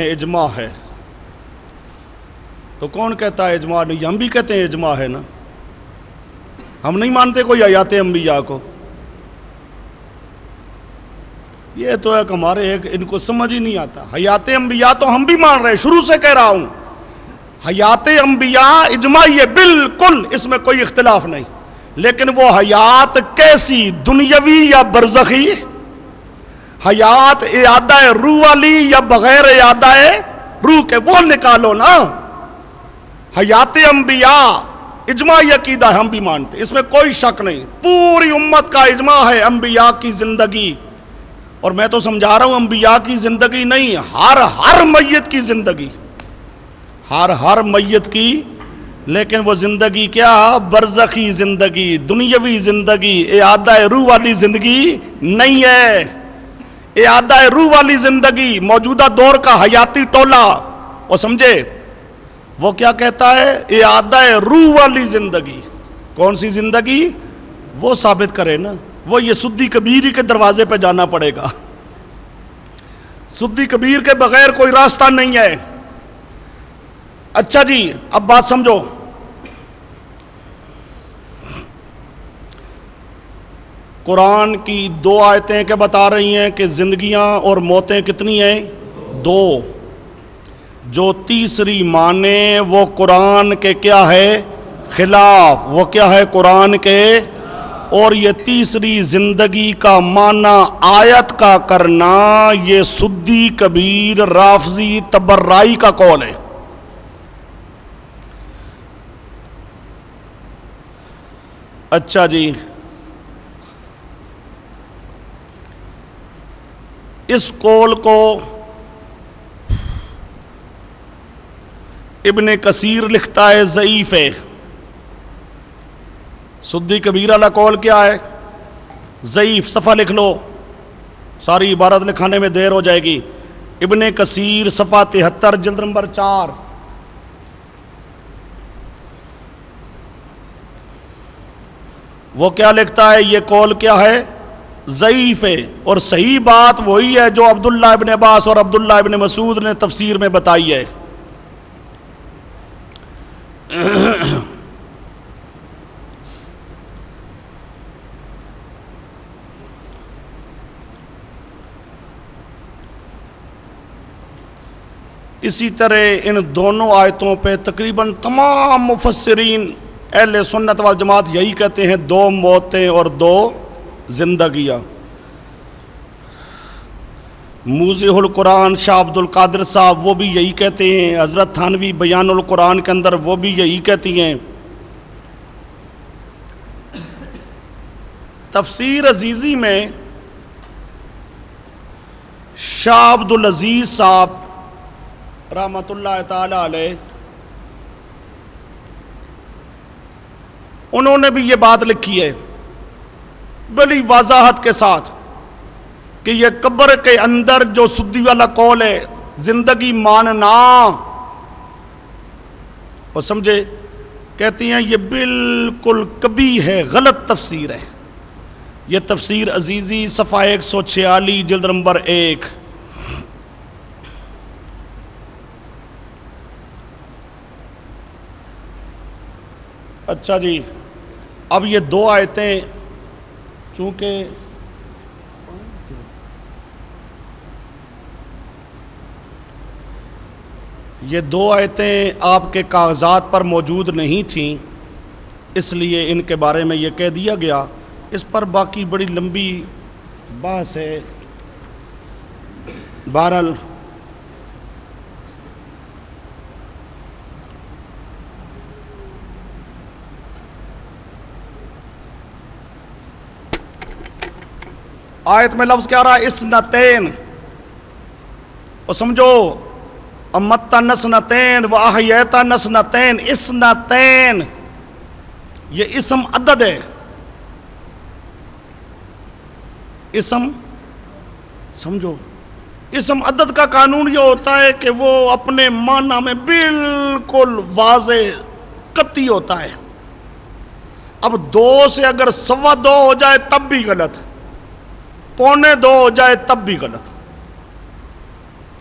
اجماع ہے، تو کون کہتا ہے اجماع نہیں؟ ہم بھی کہتے ہیں اجماع ہے نا، ہم نہیں مانتے کوئی حیات انبیاء کو۔ یہ تو ایک ہمارے ان کو سمجھ ہی نہیں آتا۔ حیات انبیاء تو ہم بھی مان رہے ہیں، شروع سے کہہ رہا ہوں حیات انبیاء اجماعی ہے بالکل، اس میں کوئی اختلاف نہیں، لیکن وہ حیات کیسی، دنیاوی یا برزخی؟ حیات اعادہ روح والی یا بغیر اعادہ روح کے، وہ نکالو نا۔ حیات انبیاء اجماعی عقیدہ ہم بھی مانتے، اس میں کوئی شک نہیں، پوری امت کا اجماع ہے انبیاء کی زندگی۔ اور میں تو سمجھا رہا ہوں انبیاء کی زندگی نہیں، ہر میت کی زندگی، ہر میت کی، لیکن وہ زندگی کیا؟ برزخی زندگی، دنیاوی زندگی، اعادہ روح والی زندگی نہیں ہے۔ اعادہ روح والی زندگی موجودہ دور کا حیاتی ٹولہ، وہ سمجھے وہ کیا کہتا ہے؟ اعادہ روح والی زندگی۔ کون سی زندگی؟ وہ ثابت کرے نا، وہ یہ سدی کبیر کے دروازے پہ جانا پڑے گا، سدی کبیر کے بغیر کوئی راستہ نہیں ہے۔ اچھا جی، اب بات سمجھو، قرآن کی 2 آیتیں کہ بتا رہی ہیں کہ زندگیاں اور موتیں کتنی ہیں؟ 2۔ جو تیسری مانے وہ قرآن کے کیا ہے؟ خلاف، وہ کیا ہے؟ قرآن کے۔ اور یہ تیسری زندگی کا معنی آیت کا کرنا، یہ سدی کبیر رافضی تبرعی کا قول ہے۔ اچھا جی، اس قول کو ابن کثیر لکھتا ہے ضعیف ہے۔ سدی کبیر والا قول کیا ہے؟ ضعیف۔ صفحہ لکھ لو، ساری عبارت لکھانے میں دیر ہو جائے گی۔ ابن کثیر صفحہ 73 جلد نمبر 4، وہ کیا لکھتا ہے؟ یہ قول کیا ہے؟ ضعیف ہے، اور صحیح بات وہی ہے جو عبداللہ ابن عباس اور عبداللہ ابن مسعود نے تفسیر میں بتائی ہے۔ اسی طرح ان دونوں آیتوں پہ تقریباً تمام مفسرین اہل سنت والجماعت یہی کہتے ہیں، 2 موتیں اور 2 زندگیاں۔ موضح القرآن شاہ عبد القادر صاحب وہ بھی یہی کہتے ہیں، حضرت تھانوی بیان القرآن کے اندر وہ بھی یہی کہتی ہیں۔ تفسیر عزیزی میں شاہ عبد العزیز صاحب رحمۃ اللہ تعالی علیہ، انہوں نے بھی یہ بات لکھی ہے بڑی وضاحت کے ساتھ کہ یہ قبر کے اندر جو سدی والا قول ہے زندگی ماننا، وہ سمجھے، کہتی ہیں یہ بالکل کبھی ہے، غلط تفسیر ہے۔ یہ تفسیر عزیزی صفحہ 146 جلد نمبر 1۔ اچھا جی، اب یہ 2 آیتیں چونکہ یہ 2 آیتیں آپ کے کاغذات پر موجود نہیں تھیں، اس لیے ان کے بارے میں یہ کہہ دیا گیا۔ اس پر باقی بڑی لمبی بحث ہے، بہرحال آیت میں لفظ کیا رہا ہے؟ اسنتین، اور سمجھو امت نسنتین و احییت نسنتین، اسنتین یہ اسم عدد ہے۔ اسم سمجھو، اسم عدد کا قانون یہ ہوتا ہے کہ وہ اپنے معنی میں بالکل واضح قطعی ہوتا ہے۔ اب 2 سے اگر 2.25 ہو جائے تب بھی غلط، 2.25 ہو جائے تب بھی غلط،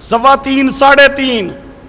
3.25, 3.5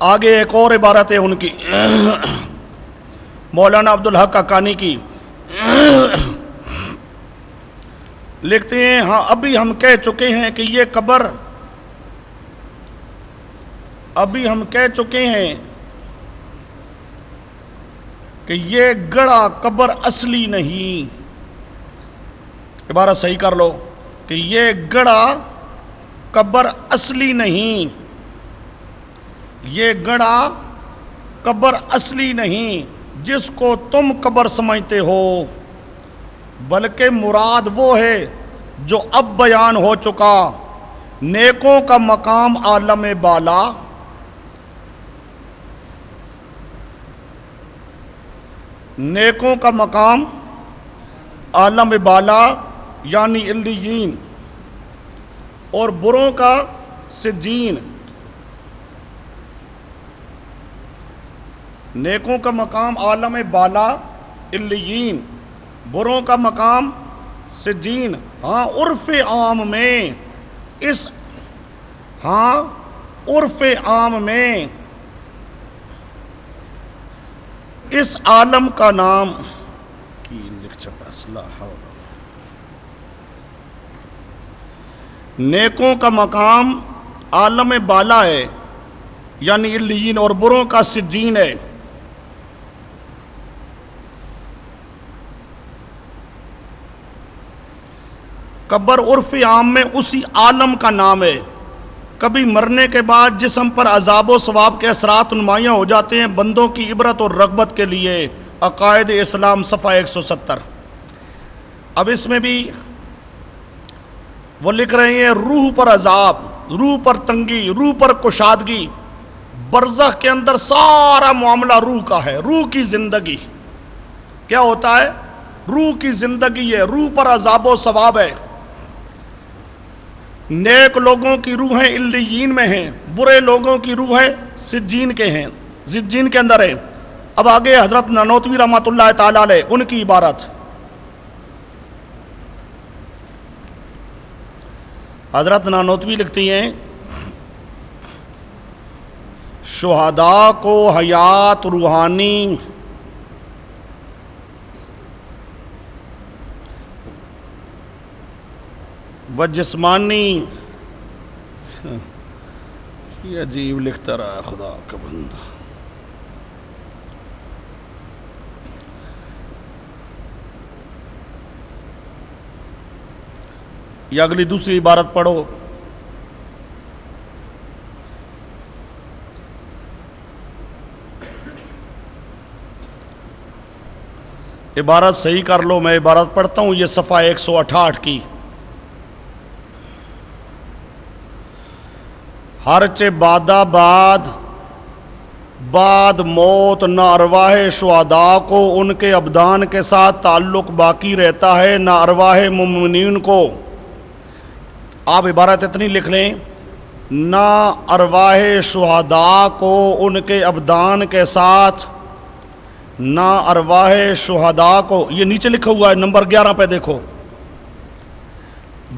آگے ایک اور عبارت ہے ان کی مولانا عبدالحق حقانی کی، لکھتے ہیں ہاں ابھی ہم کہہ چکے ہیں کہ یہ قبر، ابھی ہم کہہ چکے ہیں کہ یہ گڑھا قبر اصلی نہیں، عبارت صحیح کر لو کہ یہ گڑھا قبر اصلی نہیں، یہ گڑھا قبر اصلی نہیں جس کو تم قبر سمجھتے ہو، بلکہ مراد وہ ہے جو اب بیان ہو چکا، نیکوں کا مقام عالم بالا، نیکوں کا مقام عالم بالا یعنی علیین، اور بروں کا سجین، نیکوں کا مقام عالم بالا علیین، بروں کا مقام سجین۔ ہاں عرف عام میں اس، ہاں عرف عام میں اس عالم کا نام کی لکھ چکا اصلاح، نیکوں کا مقام عالم بالا ہے یعنی علیین، اور بروں کا سجین ہے۔ قبر عرف عام میں اسی عالم کا نام ہے۔ کبھی مرنے کے بعد جسم پر عذاب و ثواب کے اثرات نمایاں ہو جاتے ہیں بندوں کی عبرت اور رغبت کے لیے، عقائد اسلام صفحہ 170۔ اب اس میں بھی وہ لکھ رہے ہیں روح پر عذاب، روح پر تنگی، روح پر کشادگی، برزخ کے اندر سارا معاملہ روح کا ہے، روح کی زندگی کیا ہوتا ہے؟ روح کی زندگی ہے، روح پر عذاب و ثواب ہے۔ نیک لوگوں کی روحیں علیین میں ہیں، برے لوگوں کی روحیں سجین کے ہیں، سجین کے اندر ہیں۔ اب آگے حضرت نانوتوی رحمۃ اللہ تعالی علیہ ان کی عبارت، حضرت نانوتوی لکھتی ہیں شہداء کو حیات روحانی و جسمانی، یہ عجیب لکھتا رہا خدا کا بندہ، یہ اگلی دوسری عبارت پڑھو، عبارت صحیح کر لو، میں عبارت پڑھتا ہوں، یہ صفحہ 168 کی۔ ہرچہ بعد موت نہ ارواح شہداء کو ان کے ابدان کے ساتھ تعلق باقی رہتا ہے، نہ ارواح مومنین کو۔ آپ عبارت اتنی لکھ لیں، نہ ارواح شہداء کو ان کے ابدان کے ساتھ، نہ ارواح شہداء کو، یہ نیچے لکھا ہوا ہے نمبر 11 پہ دیکھو،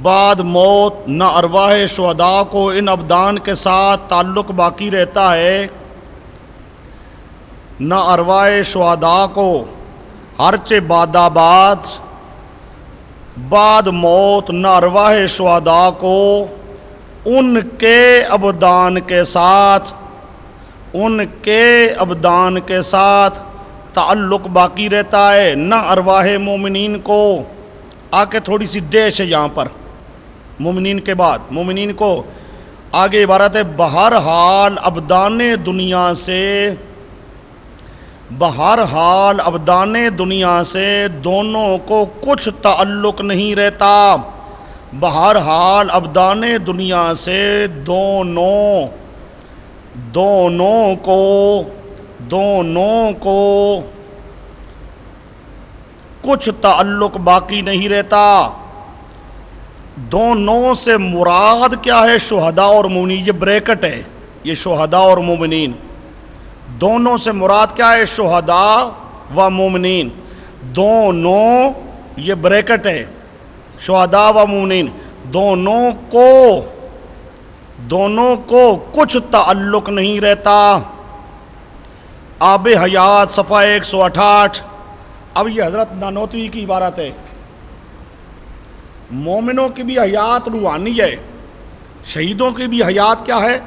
بعد موت نہ ارواح شہداء کو ان ابدان کے ساتھ تعلق باقی رہتا ہے، نہ ارواح شہداء کو ہرچہ بعد موت نہ ارواح شہداء کو ان کے ابدان کے ساتھ، ان کے ابدان کے ساتھ تعلق باقی رہتا ہے، نہ ارواح مومنین کو۔ آ کے تھوڑی سی ڈیش ہے یہاں پر، مومنین کے بعد مومنین کو، آگے عبارت ہے بہرحال ابدان دنیا سے، بہرحال ابدان دنیا سے دونوں کو کچھ تعلق نہیں رہتا، بہرحال ابدان دنیا سے دونوں کو کچھ تعلق باقی نہیں رہتا۔ دونوں سے مراد کیا ہے؟ شہداء اور مومنین، یہ بریکٹ ہے، یہ شہداء اور مومنین، دونوں سے مراد کیا ہے؟ شہداء و مومنین، دونوں، یہ بریکٹ ہے، شہداء و مومنین، دونوں کو کچھ تعلق نہیں رہتا۔ آب حیات صفحہ 168۔ اب یہ حضرت نانوتوی کی عبارت ہے، مومنوں کی بھی حیات روحانی ہے، شہیدوں کی بھی حیات کیا ہے؟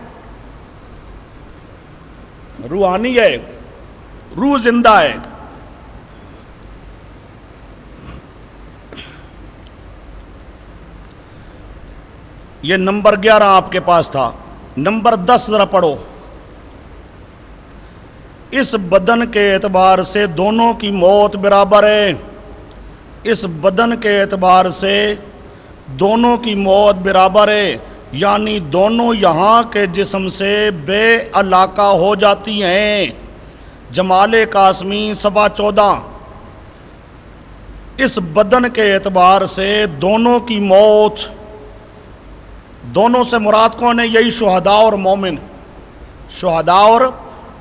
روحانی ہے، روح زندہ ہے۔ یہ نمبر 11 آپ کے پاس تھا، نمبر 10 ذرا پڑھو۔ اس بدن کے اعتبار سے دونوں کی موت برابر ہے، اس بدن کے اعتبار سے دونوں کی موت برابر ہے، یعنی دونوں یہاں کے جسم سے بے علاقہ ہو جاتی ہیں۔ جمال قاسمی صفحہ 14۔ اس بدن کے اعتبار سے دونوں کی موت، دونوں سے مراد کون ہے؟ یہی شہداء اور مومن، شہداء اور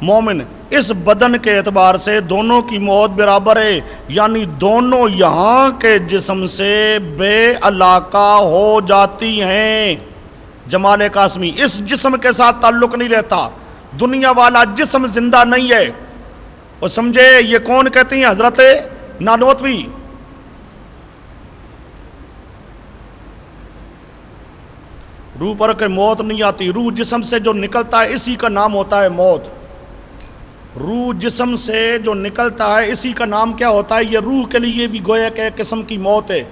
مومن۔ اس بدن کے اعتبار سے دونوں کی موت برابر ہے، یعنی دونوں یہاں کے جسم سے بے علاقہ ہو جاتی ہیں۔ جمال قاسمی، اس جسم کے ساتھ تعلق نہیں رہتا، دنیا والا جسم زندہ نہیں ہے۔ اور سمجھے یہ کون کہتی ہیں؟ حضرت نانوتوی۔ روح پر کے موت نہیں آتی، روح جسم سے جو نکلتا ہے اسی کا نام ہوتا ہے موت۔ روح جسم سے جو نکلتا ہے اسی کا نام کیا ہوتا ہے؟ یہ روح کے لیے بھی گویا کہ ایک قسم کی موت ہے۔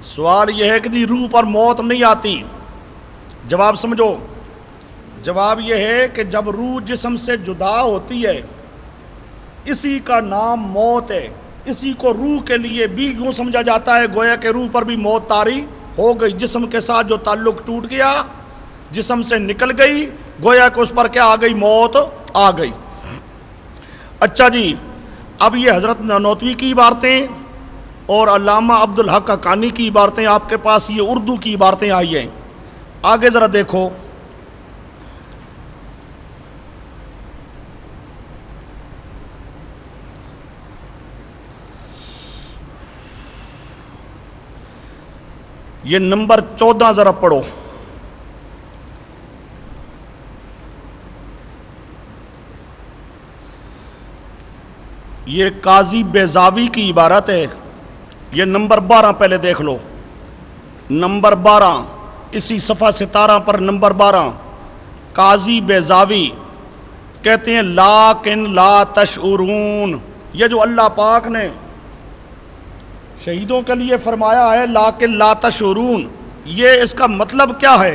سوال یہ ہے کہ جی روح پر موت نہیں آتی، جواب سمجھو، جواب یہ ہے کہ جب روح جسم سے جدا ہوتی ہے اسی کا نام موت ہے۔ اسی کو روح کے لیے بھی یوں سمجھا جاتا ہے گویا کہ روح پر بھی موت طاری ہو گئی، جسم کے ساتھ جو تعلق ٹوٹ گیا، جسم سے نکل گئی، گویا کہ اس پر کیا آ گئی؟ موت آ گئی۔ اچھا جی، اب یہ حضرت نانوتوی کی عبارتیں اور علامہ عبدالحق حقانی کی عبارتیں آپ کے پاس یہ اردو کی عبارتیں آئی ہیں۔ آگے ذرا دیکھو، یہ نمبر 14 ذرا پڑھو۔ یہ قاضی بیضاوی کی عبارت ہے، یہ نمبر 12 پہلے دیکھ لو، نمبر 12 اسی صفحہ 17 پر نمبر 12۔ قاضی بیضاوی کہتے ہیں لیکن لا تشعرون، یہ جو اللہ پاک نے شہیدوں کے لیے فرمایا ہے لیکن لا تشعرون، یہ اس کا مطلب کیا ہے؟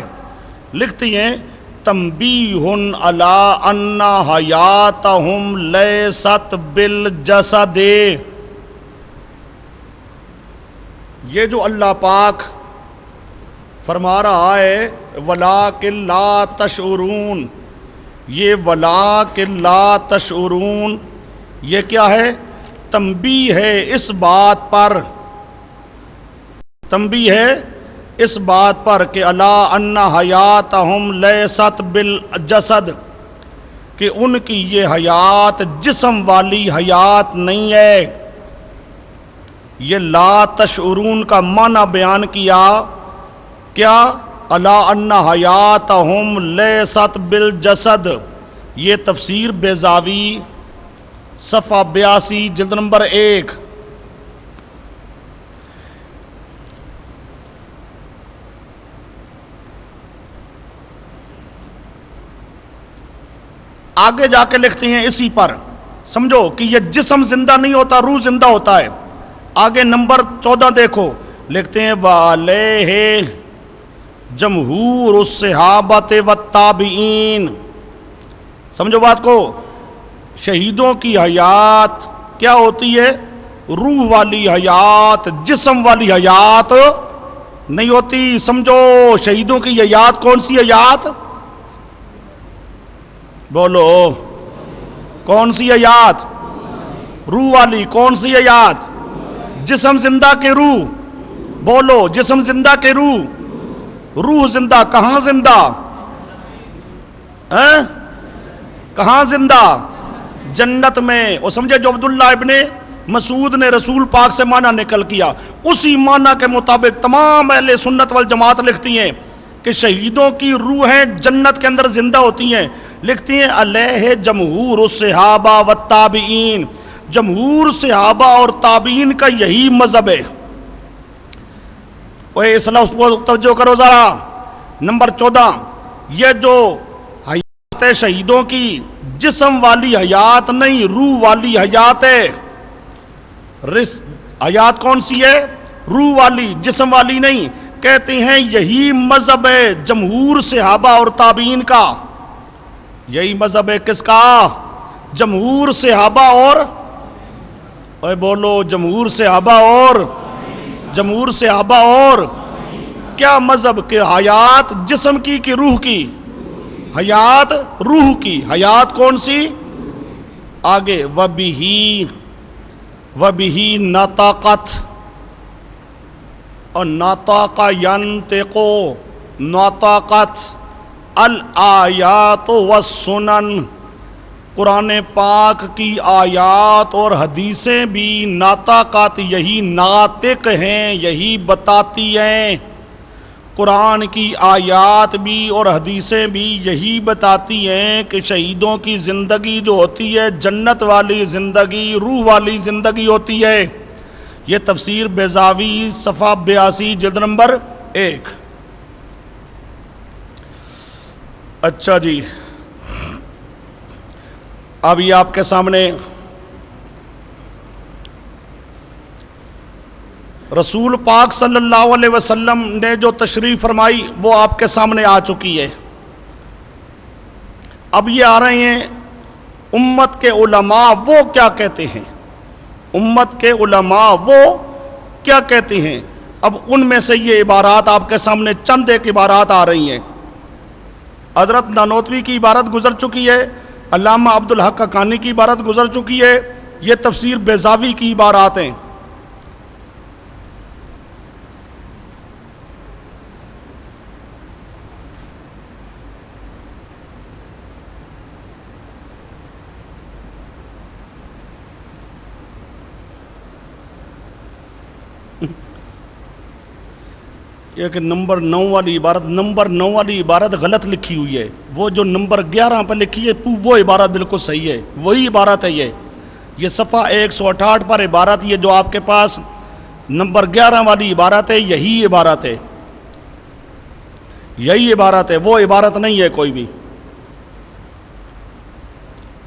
لکھتی ہیں تنبیہ علی ان حیاتہم لیست بالجسد، یہ جو اللہ پاک فرما رہا ہے ولیکن لا تشعرون، یہ ولیکن لا تشعرون یہ کیا ہے؟ تنبیہ ہے اس بات پر، تنبیہ ہے اس بات پر کہ الا ان حیاتہم لیست بالجسد، کہ ان کی یہ حیات جسم والی حیات نہیں ہے۔ یہ لا تشعرون کا معنی بیان کیا کیا؟ الا ان حیاتہم لیست بالجسد، یہ تفسیر بیضاوی صفحہ 82 جلد نمبر 1۔ آگے جا کے لکھتے ہیں اسی پر، سمجھو کہ یہ جسم زندہ نہیں ہوتا، روح زندہ ہوتا ہے۔ آگے نمبر 14 دیکھو، لکھتے ہیں وَعَلَيْهِ جمہور الصحابۃ والتابعین، سمجھو بات کو، شہیدوں کی حیات کیا ہوتی ہے؟ روح والی حیات، جسم والی حیات نہیں ہوتی۔ سمجھو شہیدوں کی حیات کون سی حیات؟ بولو کون سی حیات؟ روح والی۔ کون سی حیات؟ جسم زندہ کے روح، بولو جسم زندہ کے روح، روح زندہ کہاں زندہ؟ کہاں زندہ؟ جنت میں۔ اور سمجھے جو عبداللہ ابن مسعود نے رسول پاک سے معنی نکل کیا، اسی معنی کے مطابق تمام اہل سنت والجماعت لکھتی ہیں کہ شہیدوں کی روحیں جنت کے اندر زندہ ہوتی ہیں. لکھتی ہیں علیہ جمہور الصحابہ والتابعین، جمہور صحابہ اور تابعین کا یہی مذہب ہے. وہ اس لفظ کو توجہ کرو ذرا. نمبر 14، یہ جو حیات ہے شہیدوں کی جسم والی حیات نہیں، روح والی حیات ہے. حیات کون سی ہے؟ روح والی، جسم والی نہیں. کہتے ہیں یہی مذہب ہے جمہور صحابہ اور تابعین کا. یہی مذہب ہے کس کا؟ جمہور صحابہ اور اے بولو جمہور صحابہ اور جمہور صحابہ اور کیا مذہب کہ حیات جسم کی کہ روح کی؟ حیات روح کی. حیات کون سی؟ آگے وَبِهِ نَطَقَتْ اور نطق ینطق نطقت الآیات والسنن، قرآن پاک کی آیات اور حدیثیں بھی نطقت یہی ناطق ہیں، یہی بتاتی ہیں. قرآن کی آیات بھی اور حدیثیں بھی یہی بتاتی ہیں کہ شہیدوں کی زندگی جو ہوتی ہے جنت والی زندگی، روح والی زندگی ہوتی ہے. یہ تفسیر بیضاوی صفحہ 82 جلد نمبر 1. اچھا جی، اب یہ آپ کے سامنے رسول پاک صلی اللہ علیہ وسلم نے جو تشریف فرمائی وہ آپ کے سامنے آ چکی ہے. اب یہ آ رہے ہیں امت کے علماء وہ کیا کہتے ہیں. امت کے علماء وہ کیا کہتے ہیں. اب ان میں سے یہ عبارات آپ کے سامنے چند ایک عبارات آ رہی ہیں. حضرت نانوتوی کی عبارت گزر چکی ہے، علامہ عبدالحق حقانی کی عبارت گزر چکی ہے. یہ تفسیر بیضاوی کی عبارات ہیں. یہ کہ نمبر 9 والی عبارت غلط لکھی ہوئی ہے. وہ جو نمبر 11 پہ لکھی ہے وہ عبارت بالکل صحیح ہے، وہی عبارت ہے. یہ صفحہ 168 پر عبارت، یہ جو آپ کے پاس نمبر 11 والی عبارت ہے یہی عبارت ہے، یہی عبارت ہے، وہ عبارت نہیں ہے کوئی بھی.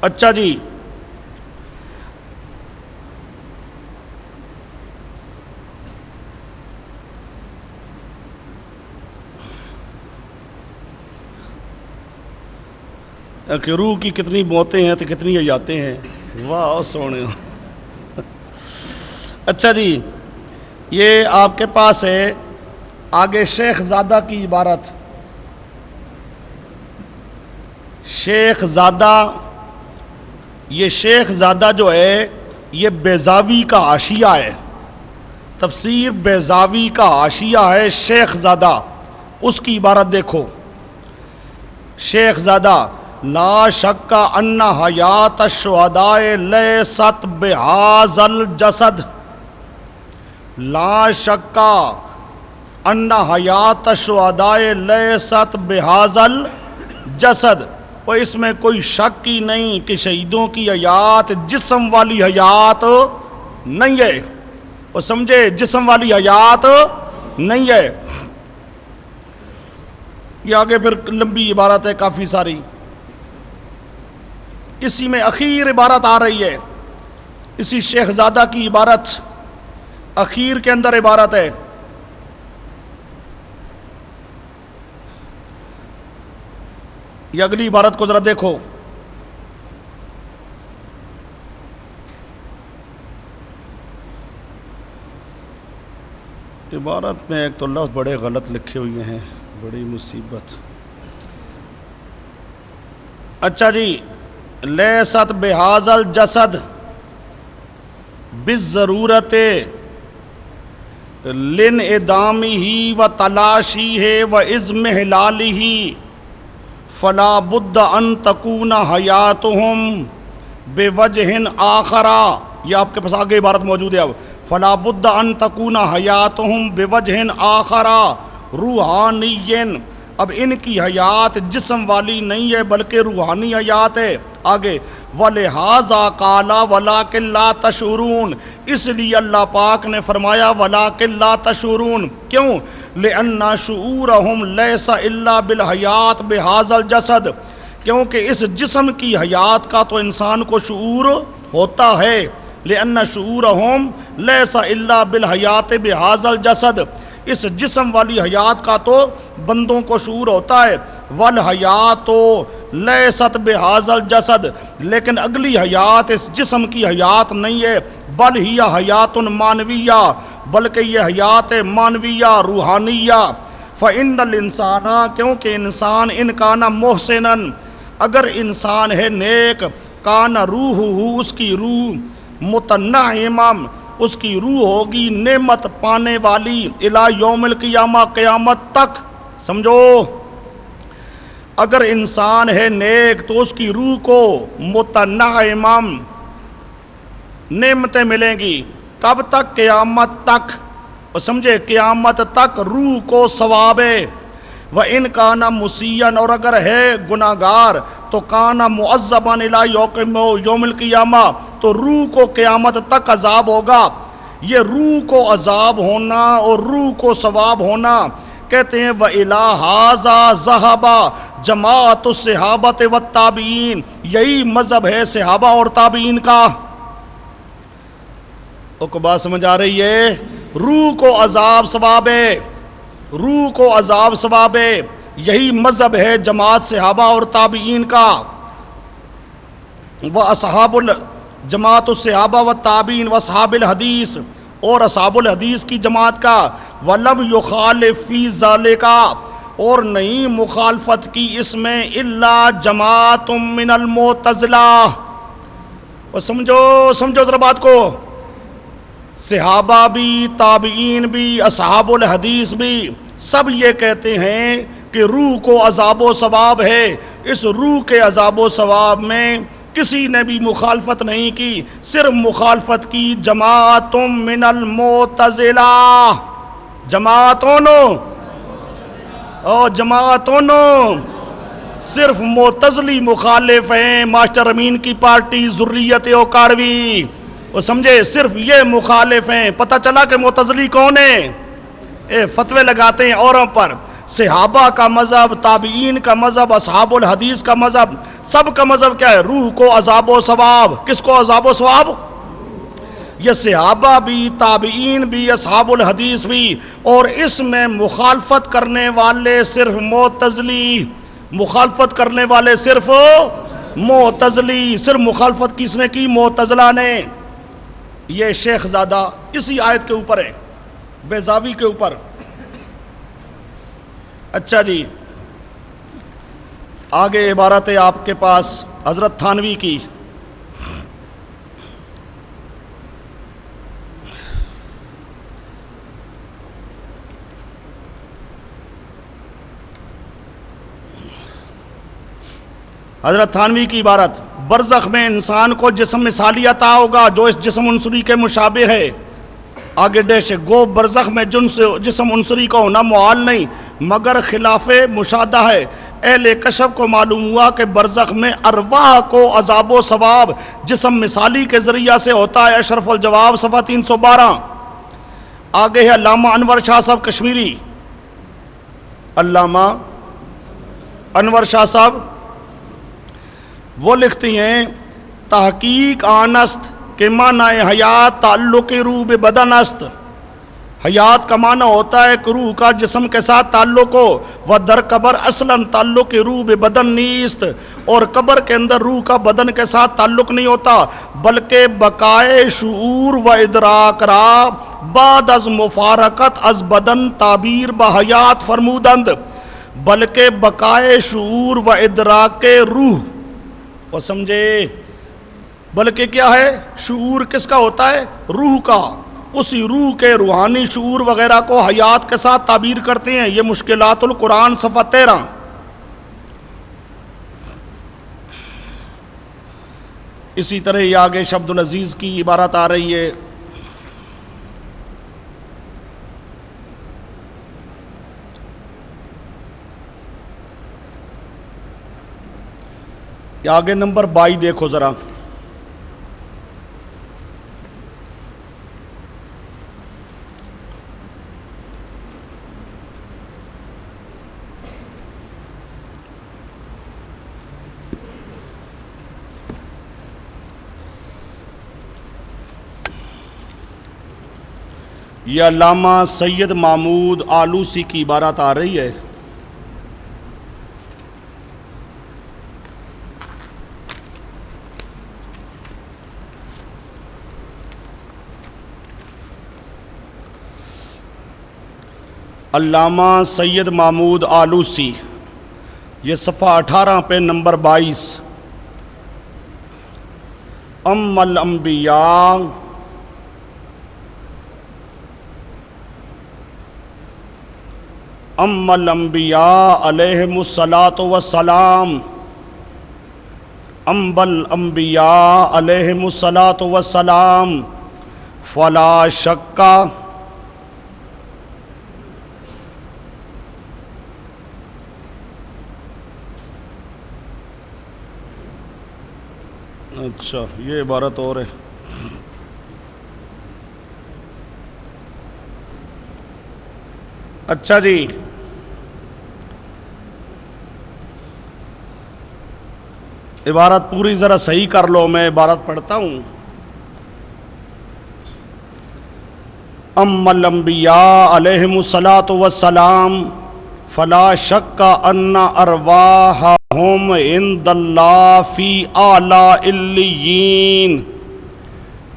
اچھا جی، کہ روح کی کتنی موتیں ہیں تو کتنی حیاتیں ہیں. واہ سونے. اچھا جی، یہ آپ کے پاس ہے آگے شیخ زادہ کی عبارت. شیخ زادہ، یہ شیخ زادہ جو ہے یہ بیضاوی کا حاشیہ ہے، تفسیر بیضاوی کا حاشیہ ہے شیخ زادہ. اس کی عبارت دیکھو. شیخ زادہ لا شک ان حیات الشہداء لیست بہذا الجسد، لا شک ان حیات الشہداء لیست بہذا الجسد. اور اس میں کوئی شک ہی نہیں کہ شہیدوں کی حیات جسم والی حیات نہیں ہے. اور سمجھے جسم والی حیات نہیں ہے. یہ آگے پھر لمبی عبارت ہے کافی ساری. اسی میں اخیر عبارت آ رہی ہے، اسی شیخ زادہ کی عبارت اخیر کے اندر عبارت ہے. یہ اگلی عبارت کو ذرا دیکھو. عبارت میں ایک تو لفظ بڑے غلط لکھے ہوئے ہیں، بڑی مصیبت. اچھا جی، لیست بہذا الجسد بالضرورت لانعدامہ و تلاشیہ و اضمحلالہ فلا بد ان تکون حیاتہم بوجہ آخر. یہ آپ کے پاس آگے عبارت موجود ہے. اب فلا بد ان تکون حیاتہم بوجہ آخر روحانی اب ان کی حیات جسم والی نہیں ہے بلکہ روحانی حیات ہے. آگے وَلِهَذَا قَالَ وَلَٰكِن لَا تَشْعُرُونَ, اس لیے اللہ پاک نے فرمایا وَلَٰكِن لَا تَشْعُرُونَ. کیوں؟ لِأَنَّ شُعُورَهُمْ لَيْسَ إِلَّا بِالْحَيَاةِ بِهَٰذَا الْجَسَدِ, کیونکہ اس جسم کی حیات کا تو انسان کو شعور ہوتا ہے. لِأَنَّ شُعُورَهُمْ لَيْسَ إِلَّا بِالْحَيَاةِ بِهَٰذَا الْجَسَدِ, اس جسم والی حیات کا تو بندوں کو شعور ہوتا ہے. وَالْحَيَاةُ لَيْسَتْ بِهَٰذَا الْجَسَدِ, لیکن اگلی حیات اس جسم کی حیات نہیں ہے, بل ہی حیات مانویہ, بلکہ یہ حیات مانویہ روحانیہ. فَإِنَّ الْإِنسَانَ, کیونکہ انسان ان کان محسنن, اگر انسان ہے نیک, کان روح, اس کی روح متنعمم, اس کی روح ہوگی نعمت پانے والی, الی یوم القیامہ, قیامت تک. سمجھو, اگر انسان ہے نیک تو اس کی روح کو متنعمم نعمتیں ملیں گی. کب تک؟ قیامت تک. اور سمجھے, قیامت تک روح کو ثواب ہے. وَإِنْ كَانَ مُسِيًّا, اور اگر ہے گناہگار تو کان معذباً الی یوم القیامہ, تو روح کو قیامت تک عذاب ہوگا. یہ روح کو عذاب ہونا اور روح کو ثواب ہونا کہتے ہیں وَإِلَىٰ هَٰذَا ذَهَبَ جماعت الصحابۃ والتابعین, یہی مذہب ہے صحابہ اور تابعین کا. کو بات سمجھ آ رہی ہے؟ روح کو عذاب ثواب ہے, روح کو عذاب ثواب ہے, یہی مذہب ہے جماعت صحابہ اور تابعین کا. واصحاب جماعت الصحابہ والتابعین واصحاب الحدیث, اور اصحاب الحدیث کی جماعت کا. ولم یخالف فی ذالک, اور نہیں مخالفت کی اس میں الا جماعت من المعتزلہ. اور سمجھو ذرا بات کو, صحابہ بھی, تابعین بھی, اصحاب الحدیث بھی, سب یہ کہتے ہیں کہ روح کو عذاب و ثواب ہے. اس روح کے عذاب و ثواب میں کسی نے بھی مخالفت نہیں کی, صرف مخالفت کی جماعت من المعتزلہ, جماعتوں صرف معتزلی مخالف ہیں. ماسٹر امین کی پارٹی ذریت اوکاڑوی, وہ سمجھے, صرف یہ مخالف ہیں. پتہ چلا کہ معتزلی کون ہیں؟ فتوے لگاتے ہیں اوروں پر. صحابہ کا مذہب, تابعین کا مذہب, اصحاب الحدیث کا مذہب, سب کا مذہب کیا ہے؟ روح کو عذاب و ثواب. کس کو عذاب و ثواب؟ یہ صحابہ بھی, تابعین بھی, اصحاب الحدیث بھی. اور اس میں مخالفت کرنے والے صرف معتزلی, مخالفت کرنے والے صرف معتزلی. صرف مخالفت کس نے کی؟ معتزلہ نے. یہ شیخ زادہ اسی آیت کے اوپر ہے, بیضاوی کے اوپر. اچھا جی, آگے عبارت ہے آپ کے پاس حضرت تھانوی کی. حضرت تھانوی کی عبارت, برزخ میں انسان کو جسم مثالی عطا ہوگا جو اس جسم عنصری کے مشابہ ہے. آگے ڈیش, گو برزخ میں جسم عنصری کا ہونا محال نہیں مگر خلاف مشاہدہ ہے. اہل کشف کو معلوم ہوا کہ برزخ میں ارواح کو عذاب و ثواب جسم مثالی کے ذریعہ سے ہوتا ہے. اشرف الجواب صفحہ 312. آگے ہے علامہ انور شاہ صاحب کشمیری. علامہ انور شاہ صاحب وہ لکھتی ہیں, تحقیق آنست کہ معنی حیات تعلق روح بدن است. حیات کا معنی ہوتا ہے کہ روح کا جسم کے ساتھ تعلق ہو. و در قبر اصلا تعلق روح بدن نیست, اور قبر کے اندر روح کا بدن کے ساتھ تعلق نہیں ہوتا بلکہ بقائے شعور و ادراک را بعد از مفارقت از بدن تعبیر بحیات فرمودند. بلکہ بقائے شعور و ادراک روح, وہ سمجھے, بلکہ کیا ہے؟ شعور کس کا ہوتا ہے؟ روح کا. اسی روح کے روحانی شعور وغیرہ کو حیات کے ساتھ تعبیر کرتے ہیں. یہ مشکلات القرآن صفحہ 13. اسی طرح یہ آگے عبد العزیز کی عبارت آ رہی ہے. یہ آگے نمبر 22 دیکھو ذرا. یہ علامہ سید محمود آلوسی کی عبارت آ رہی ہے. علامہ سید محمود آلوسی، یہ صفحہ 18 پہ نمبر 22. ام الانبیاء ام الانبیاء علیہم الصلاۃ والسلام ام الانبیاء علیہم الصلاۃ والسلام فلا شک. اچھا یہ عبارت اور ہے. اچھا جی، عبارت پوری ذرا صحیح کر لو. میں عبارت پڑھتا ہوں. ام الانبیاء علیہم الصلاۃ والسلام فلا شک ان ارواحہم عند اللہ فی اعلی علیین.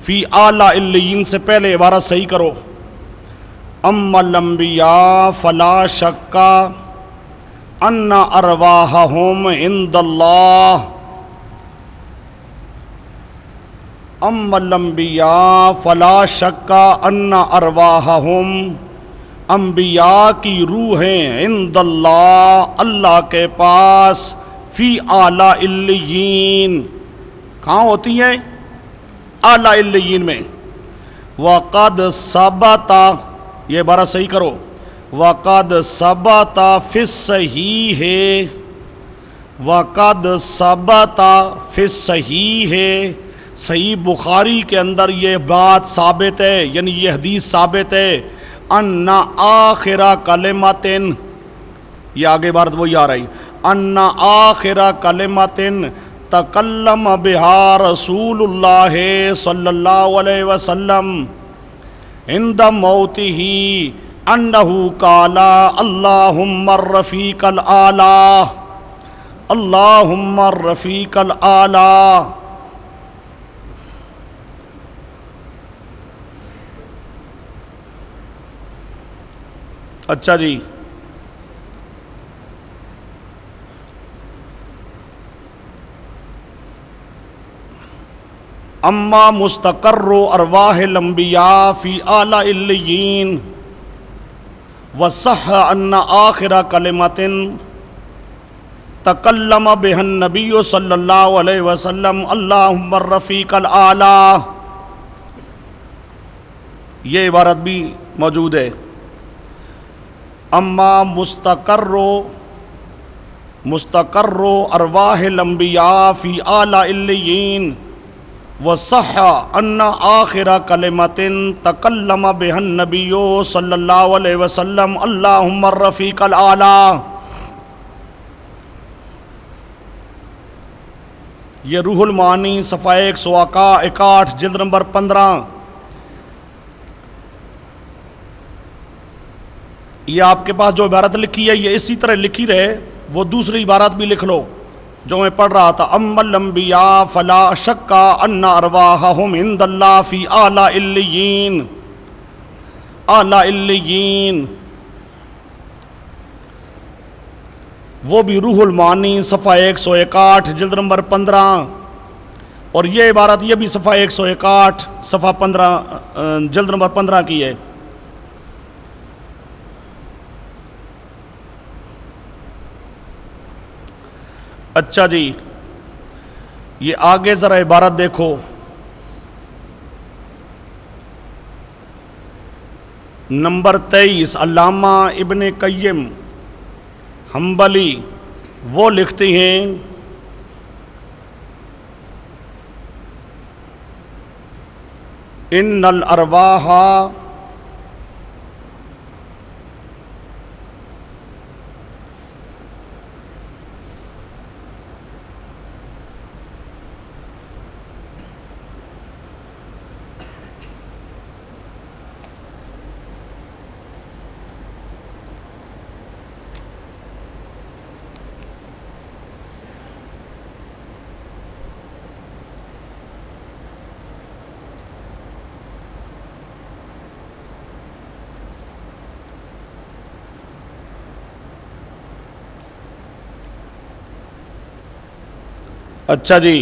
فی اعلی علیین سے پہلے عبارت صحیح کرو. ام الانبیاء فلا شک ان ارواحہم عند اللہ. ام الانبیاء فلا شک ان ارواحہم، انبیاء کی روحیں عند اللہ، اللہ کے پاس، فی اعلی علیین، کہاں ہوتی ہیں؟ اعلی علیین میں. وقد ثبت، یہ بارہ صحیح کرو. وقد ثبت فی الصحیح، وقد ثبت فی الصحیح، صحیح بخاری کے اندر یہ بات ثابت ہے، یعنی یہ حدیث ثابت ہے. ان آخر کلمۃ، یہ آگے بات وہی آ رہی. ان آخر کلمۃ تکلم بہا رسول اللہ صلی اللہ علیہ وسلم عند موتہ انہ قال اللہم الرفیق الاعلی، اللہم الرفیق الاعلی. اچھا جی، اما مستقر ارواح الانبیاء فی اعلی علیین وصح ان آخر کلمۃ تکلم بها النبی صلی اللہ علیہ وسلم اللہم الرفیق الاعلی. یہ عبارت بھی موجود ہے. اما مستقر ارواح الانبیاء فی اعلی علیین وصح ان آخر کلمۃ تکلم بها النبی صلی اللہ علیہ وسلم اللہم الرفیق الاعلی. یہ روح المعانی صفحہ 161 جلد نمبر 15. یہ آپ کے پاس جو عبارت لکھی ہے یہ اسی طرح لکھی رہے، وہ دوسری عبارت بھی لکھ لو جو میں پڑھ رہا تھا. ام الانبیاء فلا شک ان ارواحہم عند اللہ فی اعلی علیین، اعلی علیین. وہ بھی روح المعانی صفحہ 161 جلد نمبر 15. اور یہ عبارت یہ بھی صفحہ 161 صفحہ 15 جلد نمبر 15 کی ہے. اچھا جی، یہ آگے ذرا عبارت دیکھو. نمبر 23 علامہ ابن قیم حنبلی وہ لکھتے ہیں ان الارواح اچھا جی،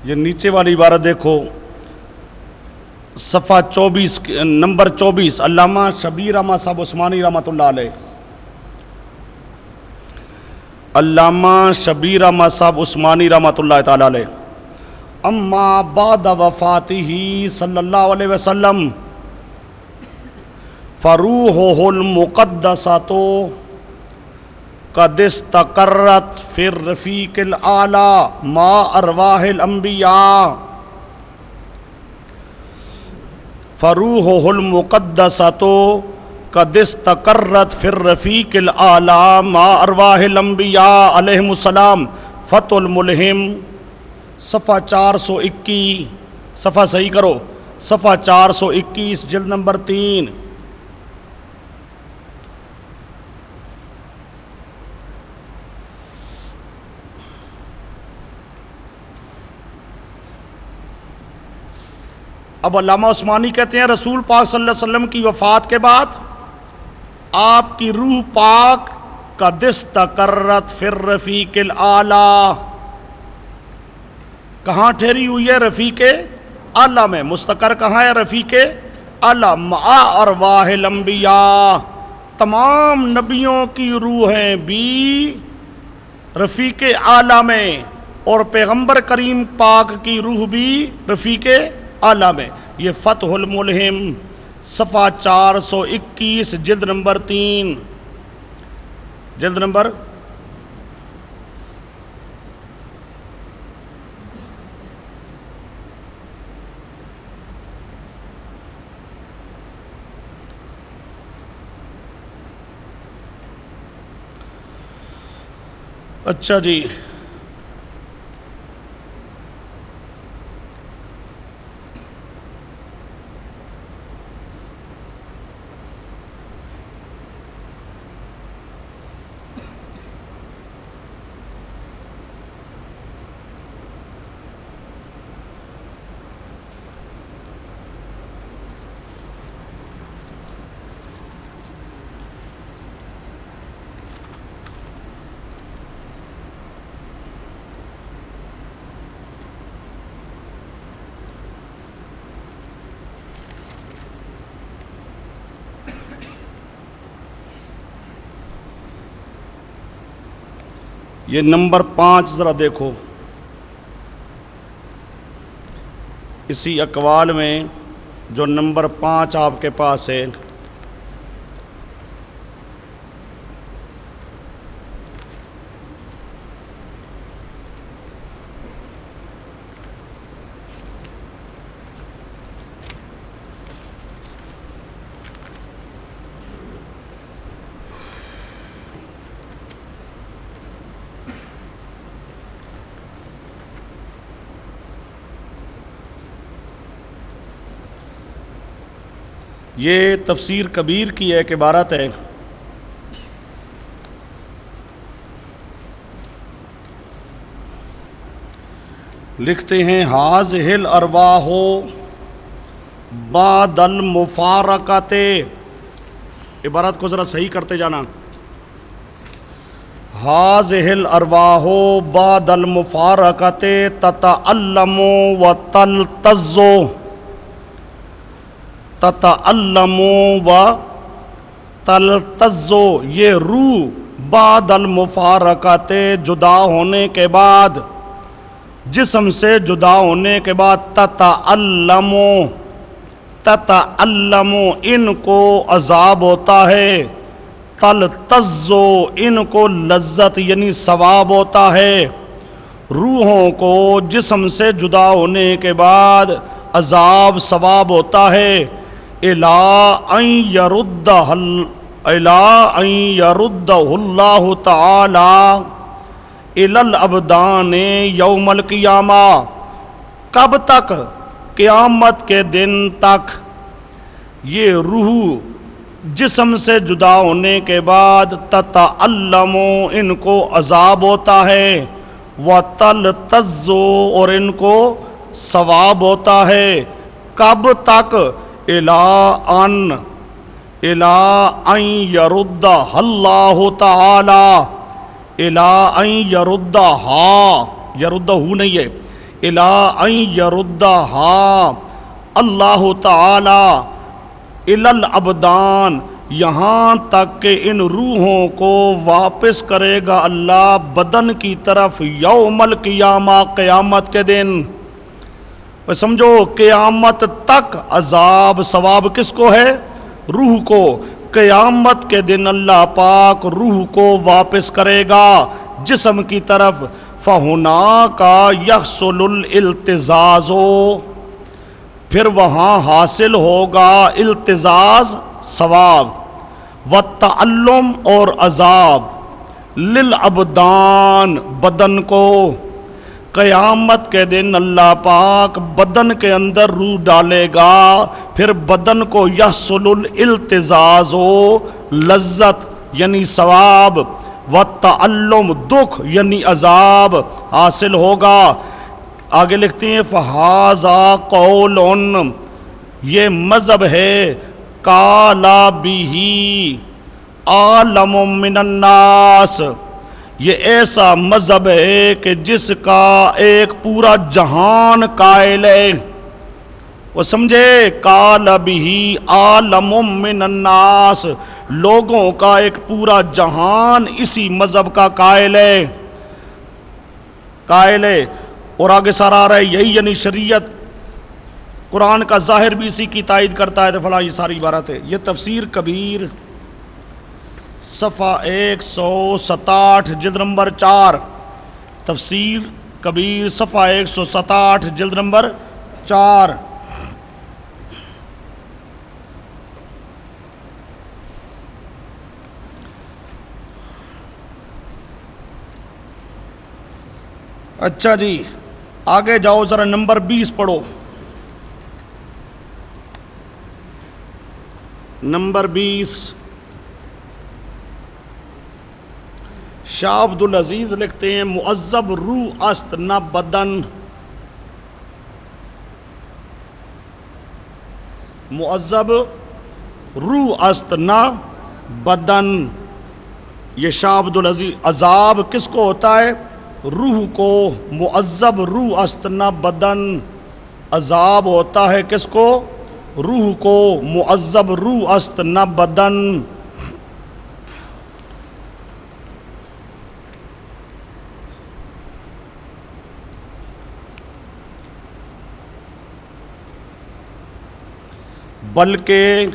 یہ نیچے والی عبارت دیکھو، صفحہ 24 نمبر 24، علامہ شبیر احمد صاحب عثمانی رحمۃ اللہ علیہ، علامہ شبیر احمد صاحب عثمانی رحمۃ اللہ تعالی علیہ، اما بعد وفاتہ صلی اللہ علیہ وسلم فروحہ المقدسۃ قد استقرت فی الرفیق الاعلی مع ارواح الانبیاء، فروحہ المقدسۃ قد استقرت فی الرفیق الاعلی مع ارواح الانبیاء علیہم السلام، فتح الملہم، صفحہ 421، صفحہ صحیح کرو، صفحہ 421 جلد نمبر 3۔ اب علامہ عثمانی کہتے ہیں رسول پاک صلی اللہ علیہ وسلم کی وفات کے بعد آپ کی روح پاک قد استقرت فی الرفیق الاعلی، کہاں ٹھہری ہوئی ہے؟ رفیق اعلی میں۔ مستقر کہاں ہے؟ رفیق اعلی مع ارواح الانبیاء، تمام نبیوں کی روحیں بھی رفیق اعلی میں، اور پیغمبر کریم پاک کی روح بھی رفیق اعلی میں۔ یہ فتح الملہم، صفحہ 421 جلد نمبر 3، جلد نمبر اچھا جی، یہ نمبر 5 ذرا دیکھو، اسی اقوال میں جو نمبر 5 آپ کے پاس ہے، یہ تفسیر کبیر کی ایک عبارت ہے، لکھتے ہیں ہاذہ الارواح بعد المفارقۃ، عبارت کو ذرا صحیح کرتے جانا، ہاذہ الارواح بعد المفارقۃ تتعلم وتلتذ، تتعلم و تلتذ، یہ روح بعد المفارقۃ، جدا ہونے کے بعد، جسم سے جدا ہونے کے بعد، تتعلم تتعلمو ان کو عذاب ہوتا ہے، تلتزو ان کو لذت یعنی ثواب ہوتا ہے، روحوں کو جسم سے جدا ہونے کے بعد عذاب ثواب ہوتا ہے، الا ان یردہ اللہ تعالی الی الابدان یوم القیامہ، کب تک؟ قیامت کے دن تک یہ روح جسم سے جدا ہونے کے بعد تتعلمو ان کو عذاب ہوتا ہے، وتلتزو اور ان کو ثواب ہوتا ہے، کب تک؟ الا ان یردہ اللہ تعالی، الا ان یردہا، یردہ نہیں ہے، الا ان یردہا اللہ تعالی الی الابدان، یہاں تک کہ ان روحوں کو واپس کرے گا اللہ بدن کی طرف، یوم القیامہ قیامت کے دن۔ سمجھو قیامت تک عذاب ثواب کس کو ہے؟ روح کو۔ قیامت کے دن اللہ پاک روح کو واپس کرے گا جسم کی طرف، فَهُنَاكَ يَحْصُلُ الْالْتِزَازُ، پھر وہاں حاصل ہوگا التزاز ثواب، والتعلم اور عذاب، للابدان بدن کو۔ قیامت کے دن اللہ پاک بدن کے اندر روح ڈالے گا، پھر بدن کو یحصل الالتزاز لذت یعنی ثواب، والتعلم دکھ یعنی عذاب حاصل ہوگا۔ آگے لکھتے ہیں فہذا قول، یہ مذہب ہے، قالا بہ عالم من الناس، یہ ایسا مذہب ہے کہ جس کا ایک پورا جہان قائل ہے۔ وہ سمجھے، قال بہ عالم من الناس، لوگوں کا ایک پورا جہان اسی مذہب کا قائل ہے، اور آگے سارا آ رہا ہے یہی یعنی شریعت، قرآن کا ظاہر بھی اسی کی تائید کرتا ہے، تو فلاں یہ ساری عبارت ہے۔ یہ تفسیر کبیر صفحہ 167 جلد نمبر 4، تفسیر کبیر صفحہ 167 جلد نمبر 4۔ اچھا جی آگے جاؤ ذرا نمبر 20 پڑھو، نمبر 20۔ شاہ عبد العزیز لکھتے ہیں معذب روح است نہ بدن، معذب روح است نہ بدن، یہ شاہ عبد العزیز۔ عذاب کس کو ہوتا ہے؟ روح کو۔ معذب روح است نہ بدن، عذاب ہوتا ہے کس کو؟ روح کو۔ معذب روح است نہ بدن۔ بلکہ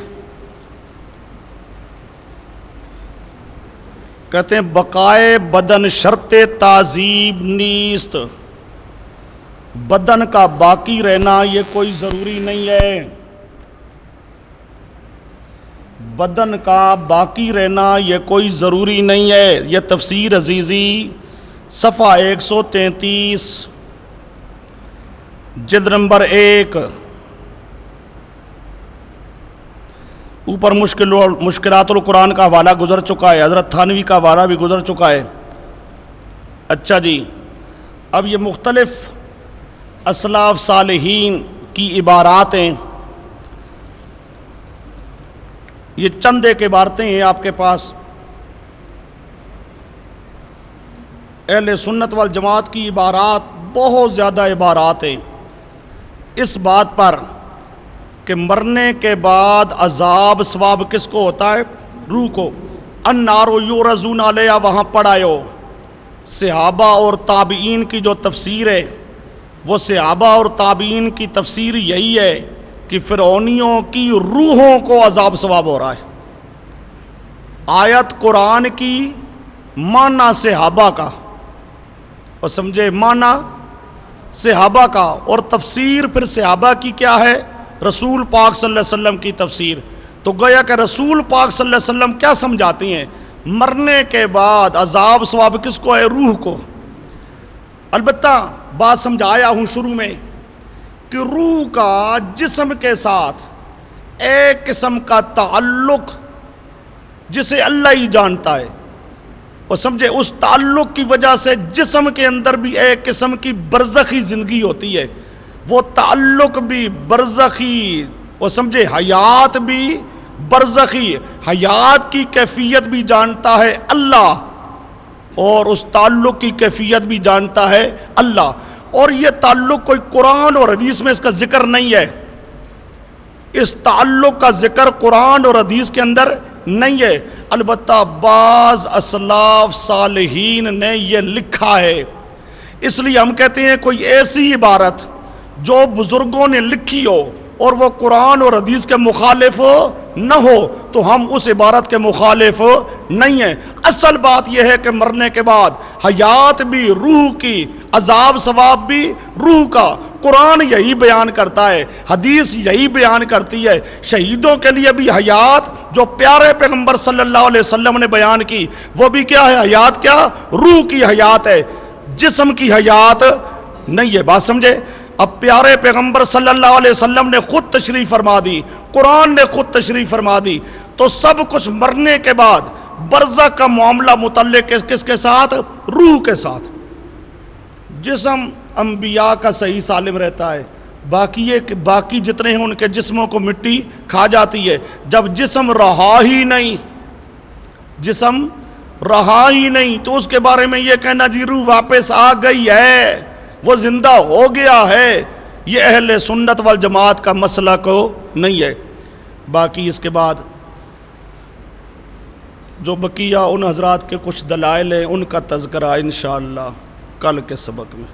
کہتے ہیں بقائے بدن شرط تعذیب نیست، بدن کا باقی رہنا یہ کوئی ضروری نہیں ہے، بدن کا باقی رہنا یہ کوئی ضروری نہیں ہے۔ یہ تفسیر عزیزی صفحہ 133 جلد نمبر 1، اوپر مشکلات القرآن کا حوالہ گزر چکا ہے، حضرت تھانوی کا حوالہ بھی گزر چکا ہے۔ اچھا جی اب یہ مختلف اسلاف صالحین کی عبارات ہیں، یہ چند ایک عبارتیں ہیں آپ کے پاس۔ اہل سنت والجماعت کی عبارات بہت زیادہ عبارات ہیں اس بات پر کہ مرنے کے بعد عذاب ثواب کس کو ہوتا ہے؟ روح کو۔ النار یعرضون علیہا وہاں پڑھائے ہو۔ صحابہ اور تابعین کی جو تفسیر ہے وہ صحابہ اور تابعین کی تفسیر یہی ہے کہ فرعونیوں کی روحوں کو عذاب ثواب ہو رہا ہے۔ آیت قرآن کی معنی صحابہ کا، اور سمجھے معنی صحابہ کا، اور تفسیر پھر صحابہ کی کیا ہے؟ رسول پاک صلی اللہ علیہ وسلم کی تفسیر۔ تو گویا کہ رسول پاک صلی اللہ علیہ وسلم کیا سمجھاتی ہیں؟ مرنے کے بعد عذاب ثواب کس کو ہے؟ روح کو۔ البتہ بات سمجھایا ہوں شروع میں کہ روح کا جسم کے ساتھ ایک قسم کا تعلق جسے اللہ ہی جانتا ہے، اور سمجھے اس تعلق کی وجہ سے جسم کے اندر بھی ایک قسم کی برزخی زندگی ہوتی ہے، وہ تعلق بھی برزخی، اور سمجھے حیات بھی برزخی، حیات کی کیفیت بھی جانتا ہے اللہ، اور اس تعلق کی کیفیت بھی جانتا ہے اللہ۔ اور یہ تعلق کوئی قرآن اور حدیث میں اس کا ذکر نہیں ہے، اس تعلق کا ذکر قرآن اور حدیث کے اندر نہیں ہے، البتہ بعض اسلاف صالحین نے یہ لکھا ہے۔ اس لیے ہم کہتے ہیں کوئی ایسی عبارت جو بزرگوں نے لکھی ہو اور وہ قرآن اور حدیث کے مخالف نہ ہو تو ہم اس عبارت کے مخالف نہیں ہیں۔ اصل بات یہ ہے کہ مرنے کے بعد حیات بھی روح کی، عذاب ثواب بھی روح کا۔ قرآن یہی بیان کرتا ہے، حدیث یہی بیان کرتی ہے۔ شہیدوں کے لیے بھی حیات جو پیارے پیغمبر صلی اللہ علیہ وسلم نے بیان کی، وہ بھی کیا ہے؟ حیات کیا؟ روح کی حیات ہے، جسم کی حیات نہیں ہے۔ بات سمجھے؟ اب پیارے پیغمبر صلی اللہ علیہ وسلم نے خود تشریف فرما دی، قرآن نے خود تشریف فرما دی، تو سب کچھ مرنے کے بعد برزخ کا معاملہ متعلق کس کے ساتھ؟ روح کے ساتھ۔ جسم انبیاء کا صحیح سالم رہتا ہے، باقی جتنے ہیں ان کے جسموں کو مٹی کھا جاتی ہے۔ جب جسم رہا ہی نہیں تو اس کے بارے میں یہ کہنا جی روح واپس آ گئی ہے، وہ زندہ ہو گیا ہے، یہ اہل سنت والجماعت کا مسئلہ کو نہیں ہے۔ باقی اس کے بعد جو بقیہ ان حضرات کے کچھ دلائل ہیں ان کا تذکرہ انشاءاللہ کل کے سبق میں۔